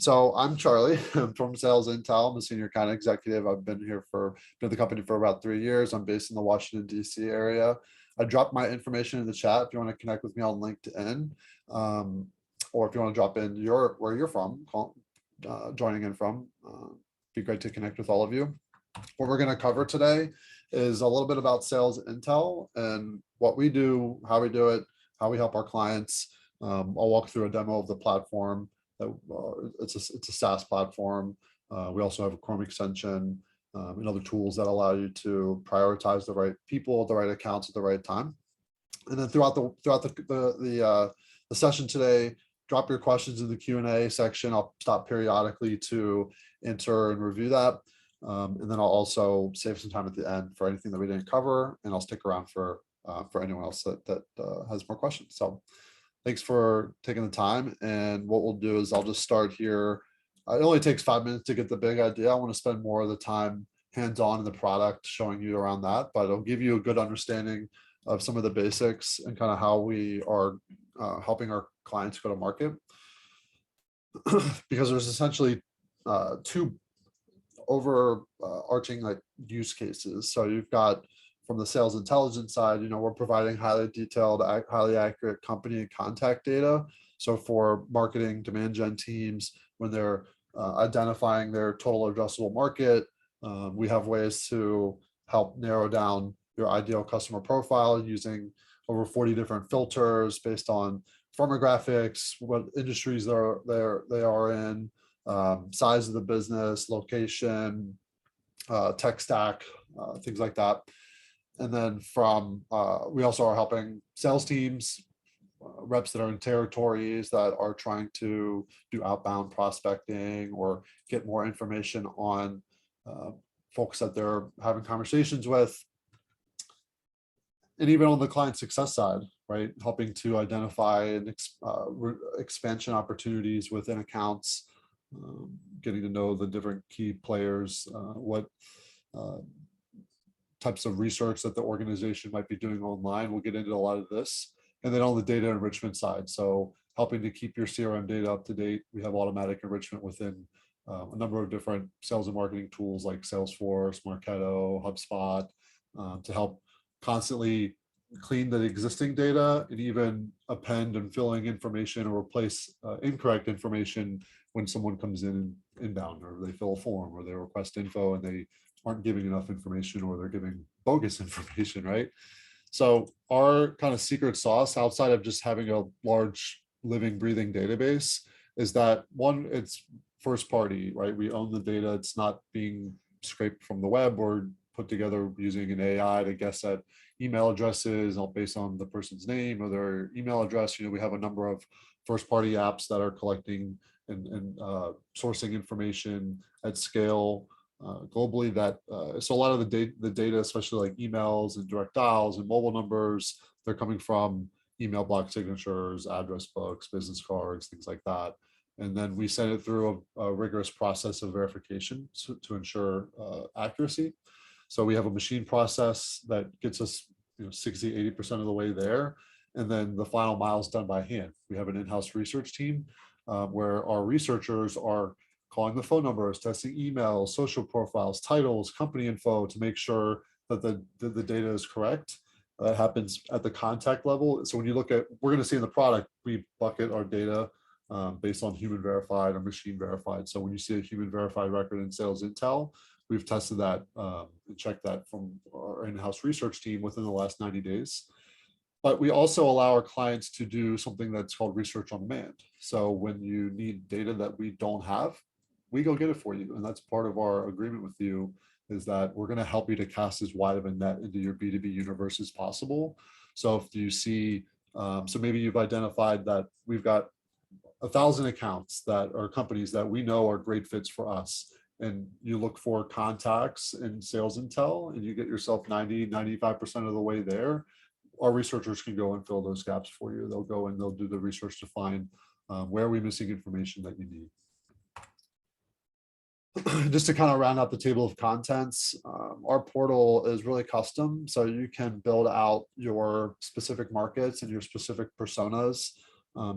So I'm Charlie. I'm from SalesIntel. I'm a senior account executive. I've been at the company for about 3 years. I'm based in the Washington, D.C. area. I dropped my information in the chat if you want to connect with me on LinkedIn, um, or if you want to drop in where you're from, joining in from. Be great to connect with all of you. What we're going to cover today is a little bit about SalesIntel and what we do, how we do it, how we help our clients. I'll walk through a demo of the platform. It's a SaaS platform. We also have a Chrome extension and other tools that allow you to prioritize the right people, the right accounts at the right time. And then throughout the session today, drop your questions in the Q&A section. I'll stop periodically to enter and review that. And then I'll also save some time at the end for anything that we didn't cover, and I'll stick around for anyone else that has more questions. So thanks for taking the time. And what we'll do is I'll just start here. It only takes 5 minutes to get the big idea. I want to spend more of the time hands-on in the product, showing you around that, but it'll give you a good understanding of some of the basics and kind of how we are helping our clients go to market. Because there's essentially two overarching use cases. So you've got, from the sales intelligence side, we're providing highly detailed, highly accurate company and contact data. So for marketing demand gen teams, when they're identifying their total addressable market, we have ways to help narrow down your ideal customer profile using over 40 different filters based on firmographics, what industries they are in, size of the business, location, tech stack, things like that. And then we also are helping sales teams, reps that are in territories that are trying to do outbound prospecting or get more information on folks that they're having conversations with. And even on the client success side, right? Helping to identify and expansion opportunities within accounts, getting to know the different key players, what types of research that the organization might be doing online. We'll get into a lot of this. And then on the data enrichment side, so helping to keep your CRM data up to date. We have automatic enrichment within a number of different sales and marketing tools like Salesforce, Marketo, HubSpot, to help constantly clean the existing data and even append and filling information or replace incorrect information when someone comes in inbound, or they fill a form, or they request info and they aren't giving enough information, or they're giving bogus information, right? So our kind of secret sauce, outside of just having a large living, breathing database, is that one, it's first party, right? We own the data. It's not being scraped from the web or put together using an AI to guess at email addresses based on the person's name or their email address. We have a number of first party apps that are collecting and sourcing information at scale globally. So a lot of the data, especially like emails and direct dials and mobile numbers, they're coming from email block signatures, address books, business cards, things like that. And then we send it through a rigorous process of verification to ensure accuracy. So we have a machine process that gets us 60, 80% of the way there. And then the final mile is done by hand. We have an in-house research team where our researchers are calling the phone numbers, testing emails, social profiles, titles, company info to make sure that the data is correct. That happens at the contact level. So when you look at, we're going to see in the product, we bucket our data based on human verified or machine verified. So when you see a human verified record in SalesIntel, we've tested that and checked that from our in-house research team within the last 90 days. But we also allow our clients to do something that's called research on demand. So when you need data that we don't have, we go get it for you. And that's part of our agreement with you, is that we're going to help you to cast as wide of a net into your B2B universe as possible. So if you see, so maybe you've identified that we've got 1,000 accounts that are companies that we know are great fits for us, and you look for contacts in SalesIntel and you get yourself 90, 95% of the way there, our researchers can go and fill those gaps for you. They'll go and they'll do the research to find where are we missing information that you need. Just to kind of round out the table of contents, our portal is really custom, so you can build out your specific markets and your specific personas.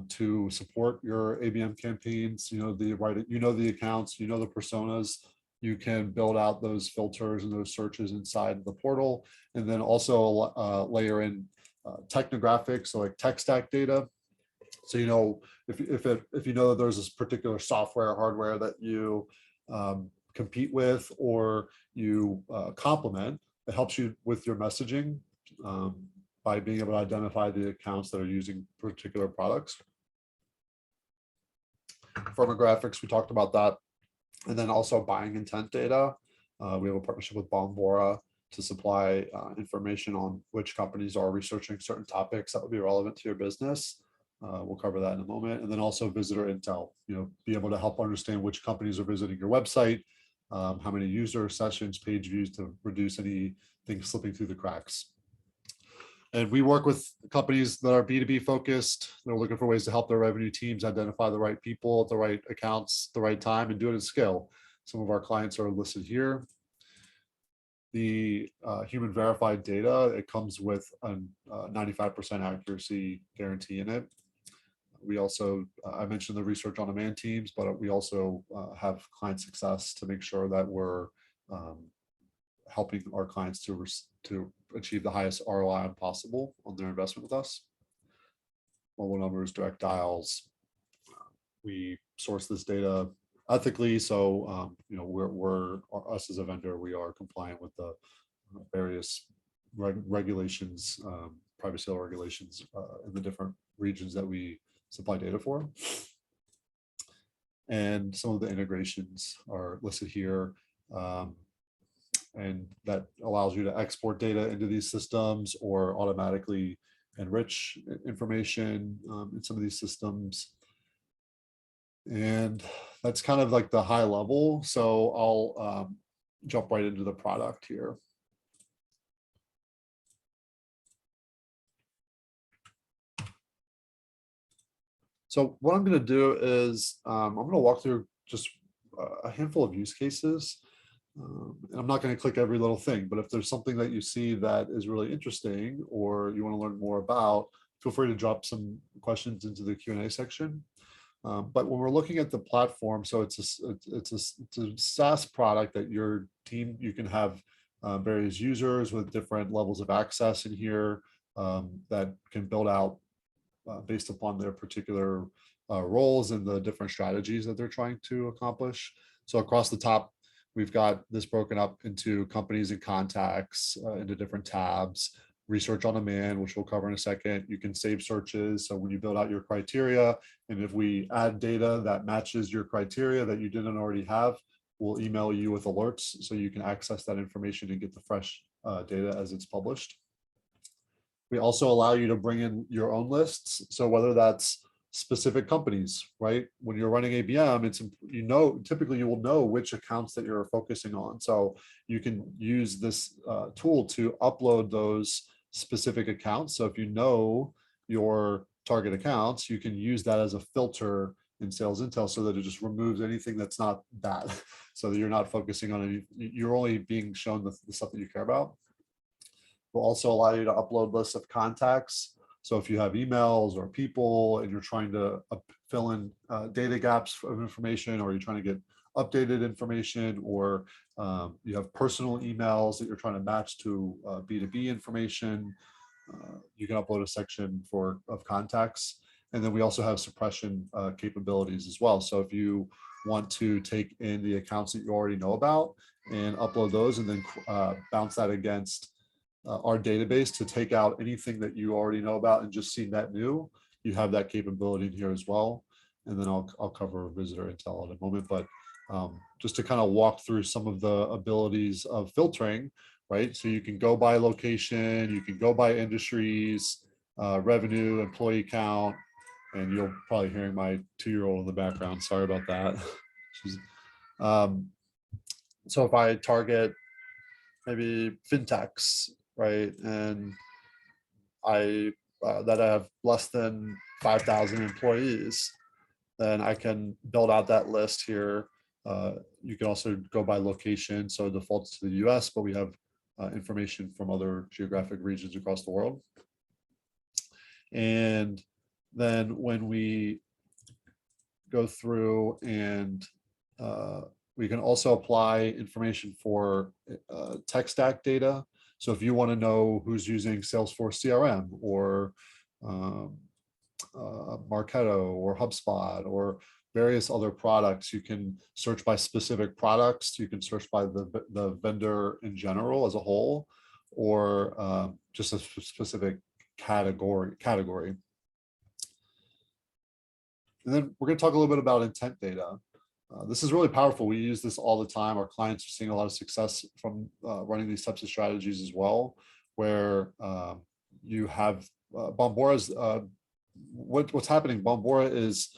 to support your ABM campaigns. The accounts, the personas. You can build out those filters and those searches inside the portal, and then also layer in technographic, so like tech stack data. So if you know that there's this particular software or hardware that you compete with or you complement, it helps you with your messaging by being able to identify the accounts that are using particular products. Firmographics, we talked about that. And then also buying intent data. We have a partnership with Bombora to supply information on which companies are researching certain topics that would be relevant to your business. We'll cover that in a moment. And then also visitor intel, be able to help understand which companies are visiting your website, how many user sessions, page views, to reduce anything slipping through the cracks. And we work with companies that are B2B focused. They're looking for ways to help their revenue teams identify the right people at the right accounts, the right time, and do it at scale. Some of our clients are listed here. The human verified data, it comes with a 95% accuracy guarantee in it. We also, I mentioned the research on demand teams, but we also have client success to make sure that we're helping our clients to achieve the highest ROI possible on their investment with us. Mobile numbers, direct dials. We source this data ethically, so we're us as a vendor, we are compliant with the various regulations, privacy regulations in the different regions that we supply data for. And some of the integrations are listed here. And that allows you to export data into these systems or automatically enrich information in some of these systems. And that's kind of like the high level. So I'll jump right into the product here. So what I'm going to do is I'm going to walk through just a handful of use cases. And I'm not going to click every little thing, but if there's something that you see that is really interesting or you want to learn more about, feel free to drop some questions into the Q&A section. But when we're looking at the platform, so it's a SaaS product that your team, you can have various users with different levels of access in here that can build out based upon their particular roles and the different strategies that they're trying to accomplish. So across the top, we've got this broken up into companies and contacts, into different tabs, research on demand, which we'll cover in a second. You can save searches. So when you build out your criteria, and if we add data that matches your criteria that you didn't already have, we'll email you with alerts so you can access that information and get the fresh data as it's published. We also allow you to bring in your own lists. So whether that's specific companies, right? When you're running ABM, it's, typically you will know which accounts that you're focusing on. So you can use this tool to upload those specific accounts. So if you know your target accounts, you can use that as a filter in SalesIntel so that it just removes anything that's not that. So that you're not focusing on any, you're only being shown the stuff that you care about. We'll also allow you to upload lists of contacts. So if you have emails or people and you're trying to fill in data gaps of information, or you're trying to get updated information, or you have personal emails that you're trying to match to B2B information, you can upload a section of contacts. And then we also have suppression capabilities as well. So if you want to take in the accounts that you already know about and upload those and then bounce that against our database to take out anything that you already know about and just see net new, you have that capability in here as well. And then I'll cover visitor intel in a moment, but just to kind of walk through some of the abilities of filtering, right? So you can go by location, you can go by industries, revenue, employee count, and you'll probably hearing my 2-year-old in the background. Sorry about that. So if I target maybe fintechs, right, and that I have less than 5,000 employees, then I can build out that list here. You can also go by location, so it defaults to the US, but we have information from other geographic regions across the world. And Then when we go through and we can also apply information for tech stack data. So if you want to know who's using Salesforce CRM or Marketo or HubSpot or various other products, you can search by specific products. You can search by the vendor in general as a whole, or just a specific category. And then we're going to talk a little bit about intent data. This is really powerful. We use this all the time. Our clients are seeing a lot of success from running these types of strategies as well, where you have Bombora's, what's happening. Bombora is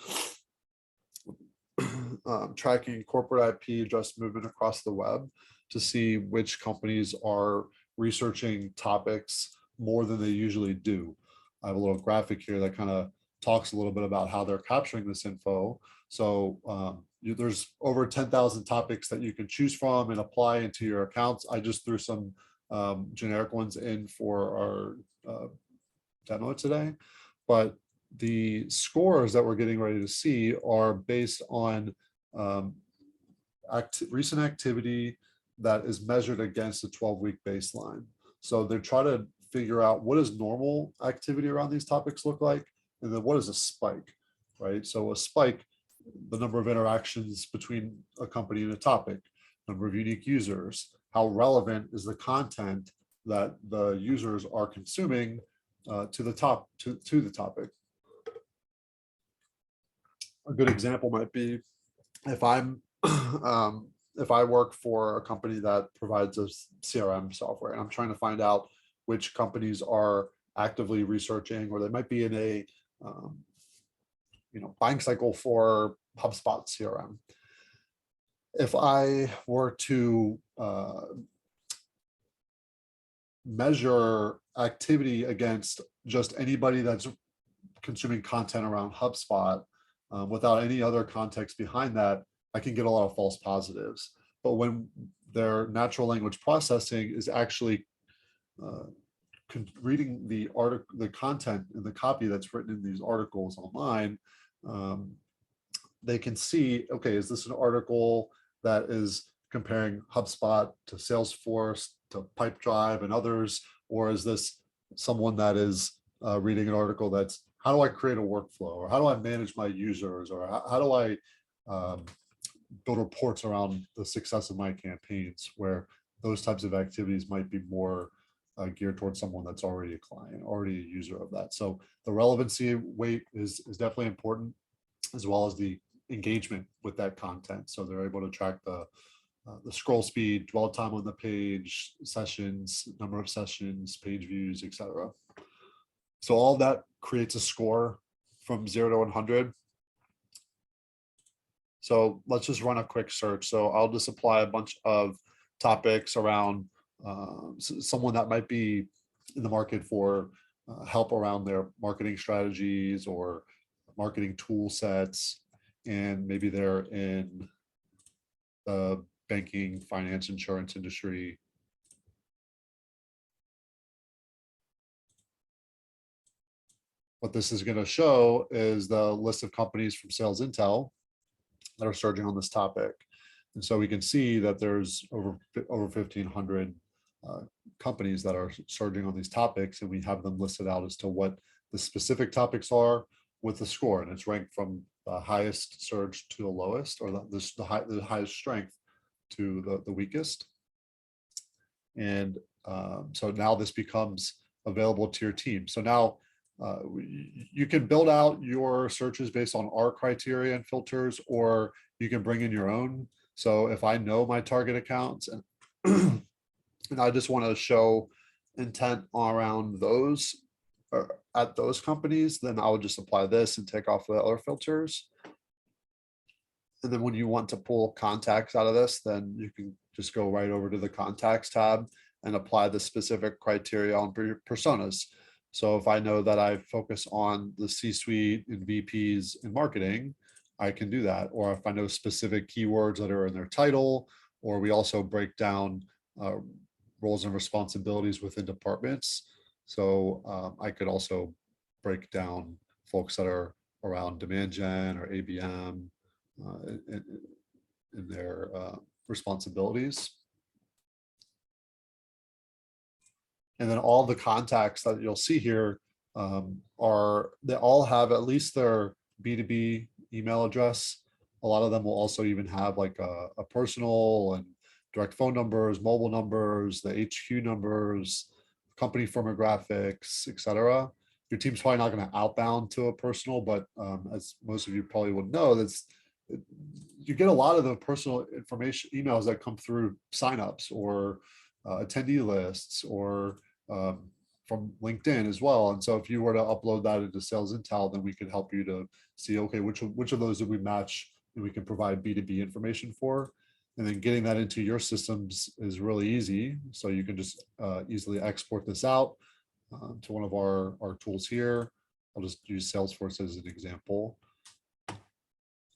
tracking corporate IP address movement across the web to see which companies are researching topics more than they usually do. I have a little graphic here that kind of talks a little bit about how they're capturing this info. So there's over 10,000 topics that you can choose from and apply into your accounts. I just threw some generic ones in for our demo today, but the scores that we're getting ready to see are based on recent activity that is measured against a 12-week baseline. So they're trying to figure out what does normal activity around these topics look like, and then what is a spike, right? So a spike, the number of interactions between a company and a topic, number of unique users, how relevant is the content that the users are consuming to the topic. A good example might be if I'm if I work for a company that provides us CRM software, and I'm trying to find out which companies are actively researching, or they might be in a buying cycle for HubSpot CRM. If I were to measure activity against just anybody that's consuming content around HubSpot without any other context behind that, I can get a lot of false positives. But when their natural language processing is actually reading the content and the copy that's written in these articles online, they can see, okay, is this an article that is comparing HubSpot to Salesforce, to Pipedrive and others, or is this someone that is reading an article that's, how do I create a workflow, or how do I manage my users, or how do I build reports around the success of my campaigns, where those types of activities might be more geared towards someone that's already a client, already a user of that. So the relevancy weight is definitely important, as well as the engagement with that content. So they're able to track the scroll speed, dwell time on the page, sessions, number of sessions, page views, etc. So all that creates a score from 0 to 100. So let's just run a quick search. So I'll just apply a bunch of topics around someone that might be in the market for help around their marketing strategies or marketing tool sets, and maybe they're in the banking, finance, insurance industry. What this is going to show is the list of companies from SalesIntel that are surging on this topic. And so we can see that there's over 1,500 companies that are surging on these topics, and we have them listed out as to what the specific topics are with the score, and it's ranked from the highest surge to the lowest, or the highest strength to the weakest. And so now this becomes available to your team. So now you can build out your searches based on our criteria and filters, or you can bring in your own. So if I know my target accounts and and I just want to show intent around those or at those companies, then I would just apply this and take off the other filters. And then when you want to pull contacts out of this, then you can just go right over to the contacts tab and apply the specific criteria on personas. So if I know that I focus on the C-suite and VPs in marketing, I can do that. Or if I know specific keywords that are in their title, or we also break down roles and responsibilities within departments. So I could also break down folks that are around demand gen or ABM in their responsibilities. And then all the contacts that you'll see here they all have at least their B2B email address. A lot of them will also even have like a personal and direct phone numbers, mobile numbers, the HQ numbers, company firmographics, etc. Your team's probably not going to outbound to a personal, but as most of you probably would know, you get a lot of the personal information emails that come through signups or attendee lists or from LinkedIn as well. And so if you were to upload that into SalesIntel, then we could help you to see, okay, which of those did we match and we can provide B2B information for. And then getting that into your systems is really easy. So you can just easily export this out to one of our tools here. I'll just use Salesforce as an example.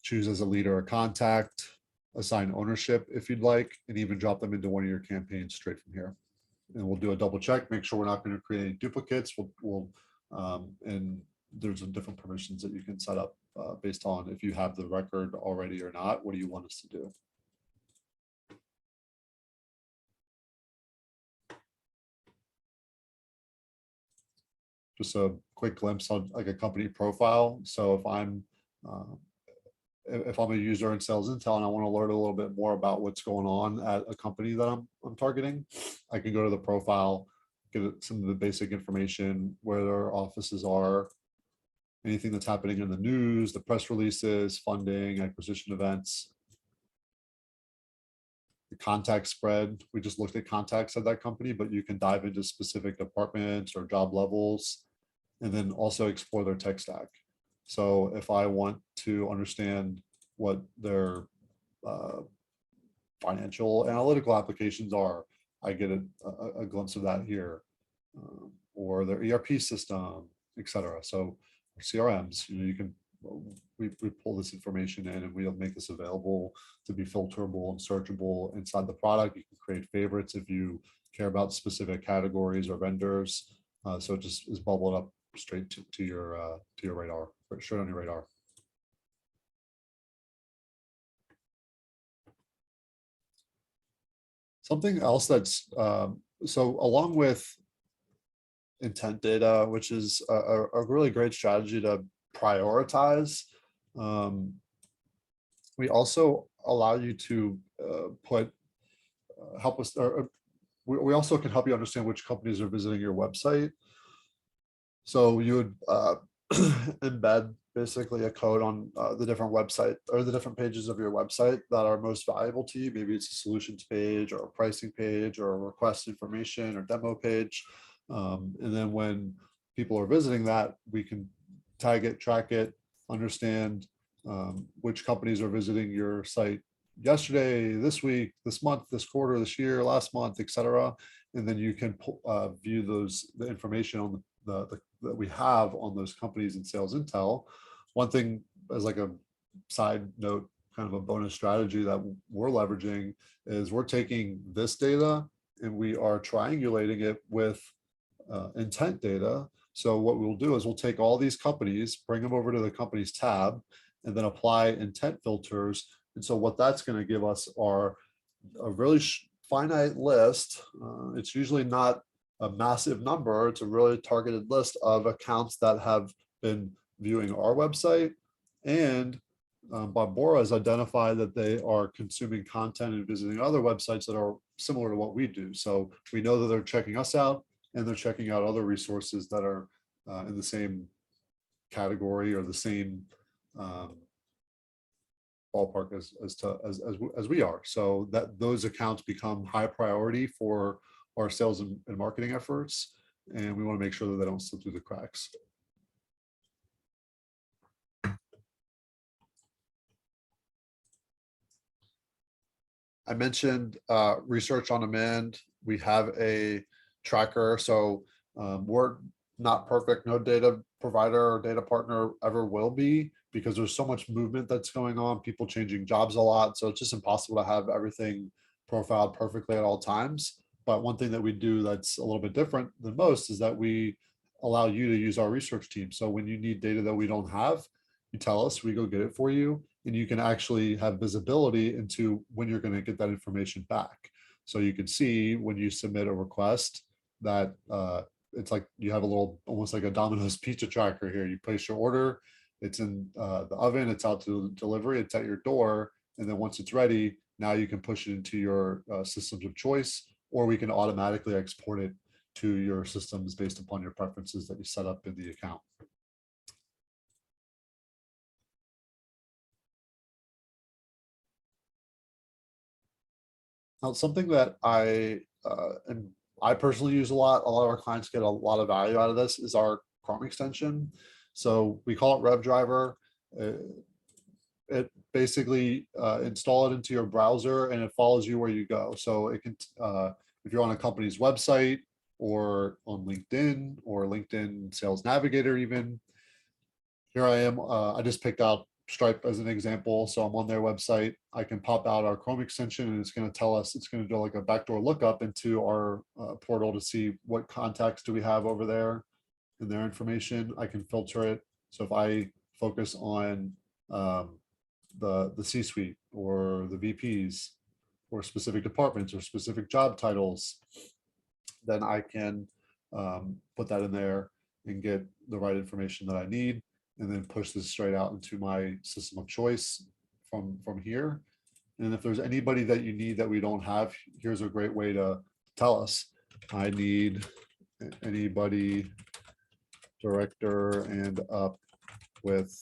Choose as a leader or contact, assign ownership if you'd like, and even drop them into one of your campaigns straight from here. And we'll do a double check, make sure we're not going to create any duplicates. And there's some different permissions that you can set up based on if you have the record already or not. What do you want us to do? Just a quick glimpse on like a company profile. So if I'm a user in SalesIntel and I want to learn a little bit more about what's going on at a company that I'm targeting, I can go to the profile, get some of the basic information, where their offices are, anything that's happening in the news, the press releases, funding, acquisition events, the contact spread. We just looked at contacts at that company, but you can dive into specific departments or job levels, and then also explore their tech stack. So if I want to understand what their financial analytical applications are, I get a glimpse of that here, or their ERP system, etc. So CRMs, you can we pull this information in and we'll make this available to be filterable and searchable inside the product. You can create favorites if you care about specific categories or vendors. So it just is bubbled up straight to your radar, straight on your radar. Something else that's so along with intent data, which is a really great strategy to prioritize, we also allow you to help us, or we also can help you understand which companies are visiting your website. So you would embed basically a code on the different website or the different pages of your website that are most valuable to you. Maybe it's a solutions page or a pricing page or a request information or demo page. And then when people are visiting that, we can tag it, track it, understand which companies are visiting your site yesterday, this week, this month, this quarter, this year, last month, etc. And then you can view the information on that we have on those companies in SalesIntel. One thing as like a side note, kind of a bonus strategy that we're leveraging is we're taking this data and we are triangulating it with intent data. So what we'll do is we'll take all these companies, bring them over to the companies tab, and then apply intent filters. And so what that's going to give us are a really finite list. It's usually not a massive number. It's a really targeted list of accounts that have been viewing our website. And Barbara has identified that they are consuming content and visiting other websites that are similar to what we do. So we know that they're checking us out and they're checking out other resources that are in the same category or the same ballpark as we are. So that those accounts become high priority for our sales and marketing efforts, and we want to make sure that they don't slip through the cracks. I mentioned research on demand. We have a tracker, so we're not perfect. No data provider or data partner ever will be, because there's so much movement that's going on, people changing jobs a lot. So it's just impossible to have everything profiled perfectly at all times. But one thing that we do that's a little bit different than most is that we allow you to use our research team. So when you need data that we don't have, you tell us, we go get it for you, and you can actually have visibility into when you're going to get that information back. So you can see when you submit a request that it's like you have a little, almost like a Domino's pizza tracker here. You place your order, it's in the oven, it's out to delivery, it's at your door. And then once it's ready, now you can push it into your systems of choice, or we can automatically export it to your systems based upon your preferences that you set up in the account. Now, something that I personally use a lot of our clients get a lot of value out of this, is our Chrome extension. So we call it RevDriver. It basically install it into your browser and it follows you where you go. So it can, if you're on a company's website or on LinkedIn or LinkedIn Sales Navigator even, here I am, I just picked out Stripe as an example. So I'm on their website. I can pop out our Chrome extension and it's going to tell us, it's going to do like a backdoor lookup into our portal to see what contacts do we have over there and their information. I can filter it. So if I focus on the C-suite or the VPs or specific departments or specific job titles, then I can put that in there and get the right information that I need, and then push this straight out into my system of choice from here. And if there's anybody that you need that we don't have, here's a great way to tell us. I need anybody director and up with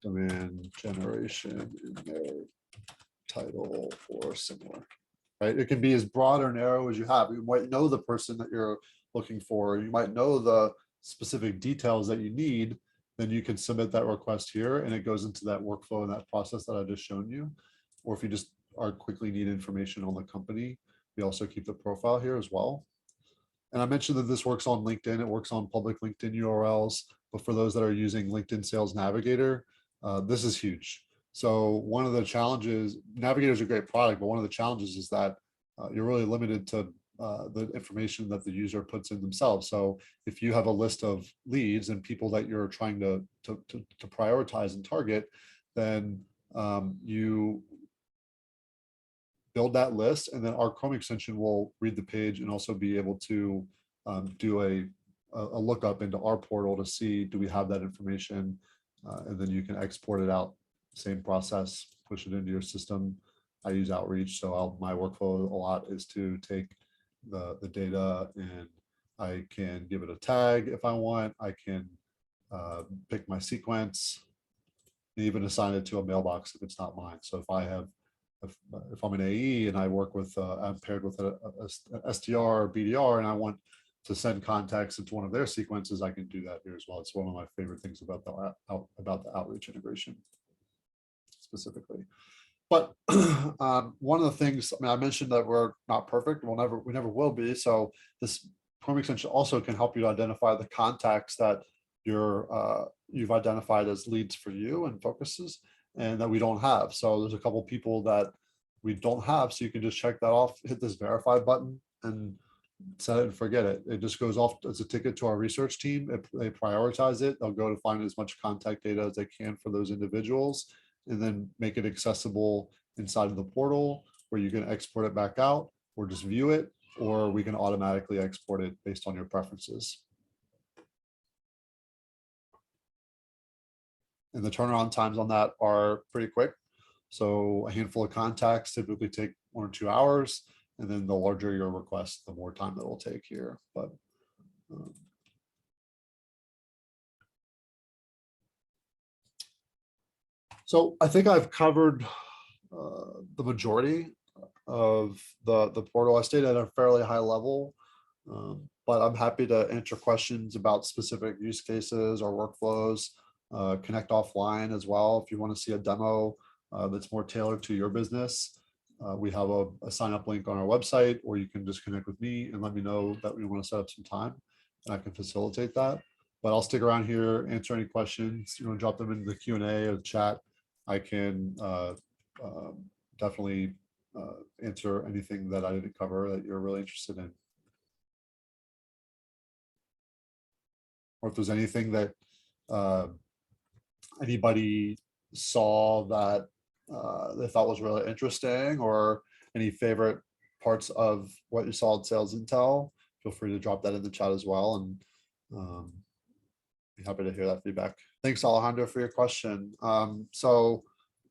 demand generation in their title or similar, right? It can be as broad or narrow as you have. You might know the person that you're looking for. You might know the specific details that you need. Then you can submit that request here and it goes into that workflow and that process that I just shown you. Or if you just are quickly need information on the company, we also keep the profile here as well. And I mentioned that this works on LinkedIn. It works on public LinkedIn URLs, but for those that are using LinkedIn Sales Navigator, this is huge. So one of the challenges, Navigator is a great product, but one of the challenges is that you're really limited to the information that the user puts in themselves. So if you have a list of leads and people that you're trying to prioritize and target, then you build that list, and then our Chrome extension will read the page and also be able to do a lookup into our portal to see, do we have that information? And then you can export it out, same process, push it into your system. I use Outreach, so my workflow a lot is to take the data and I can give it a tag if I want. I can pick my sequence, and even assign it to a mailbox if it's not mine. So if I have, if I'm an AE and I work with, I'm paired with a SDR or BDR, and I want to send contacts into one of their sequences, I can do that here as well. It's one of my favorite things about the Outreach integration specifically. But one of the things, I mean, I mentioned that we're not perfect. We never will be. So this Chrome extension also can help you to identify the contacts that you've identified as leads for you and focuses, and that we don't have. So there's a couple people that we don't have. So you can just check that off, hit this verify button and set it and forget it. It just goes off as a ticket to our research team. They prioritize it. They'll go to find as much contact data as they can for those individuals, and then make it accessible inside of the portal where you can export it back out or just view it, or we can automatically export it based on your preferences. And the turnaround times on that are pretty quick. So a handful of contacts typically take 1 or 2 hours, and then the larger your request, the more time that will take here. But so I think I've covered the majority of the portal. I stayed at a fairly high level, but I'm happy to answer questions about specific use cases or workflows. Connect offline as well if you want to see a demo that's more tailored to your business. We have a sign up link on our website, or you can just connect with me and let me know that we want to set up some time, and I can facilitate that. But I'll stick around here, answer any questions. You want to drop them in the Q&A or the chat. I can definitely answer anything that I didn't cover that you're really interested in. or if there's anything that anybody saw that they thought was really interesting, or any favorite parts of what you saw at SalesIntel, feel free to drop that in the chat as well, and be happy to hear that feedback. Thanks, Alejandro, for your question. So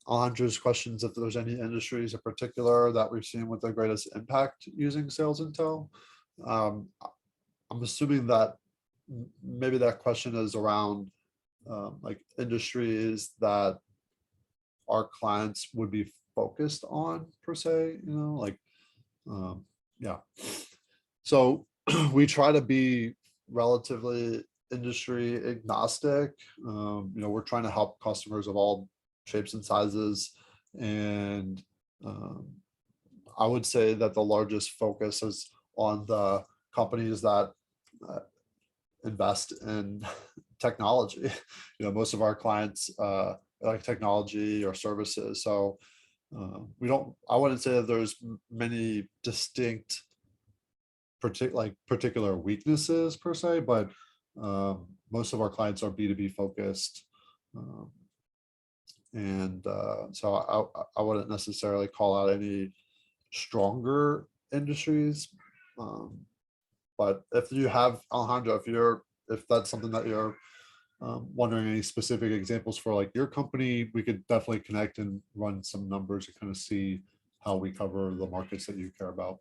Alejandro's questions, if there's any industries in particular that we've seen with the greatest impact using SalesIntel. I'm assuming that maybe that question is around like industries that our clients would be focused on per se, you know, like, yeah. So we try to be relatively industry agnostic. You know, we're trying to help customers of all shapes and sizes. And I would say that the largest focus is on the companies that invest in technology. You know, most of our clients like technology or services. So I wouldn't say that there's many distinct particular weaknesses per se, but most of our clients are B2B focused. So I wouldn't necessarily call out any stronger industries. But if you have, Alejandro, if that's something that you're wondering any specific examples for like your company, we could definitely connect and run some numbers to kind of see how we cover the markets that you care about.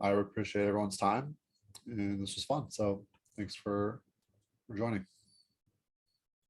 I appreciate everyone's time, and this was fun. So thanks for joining.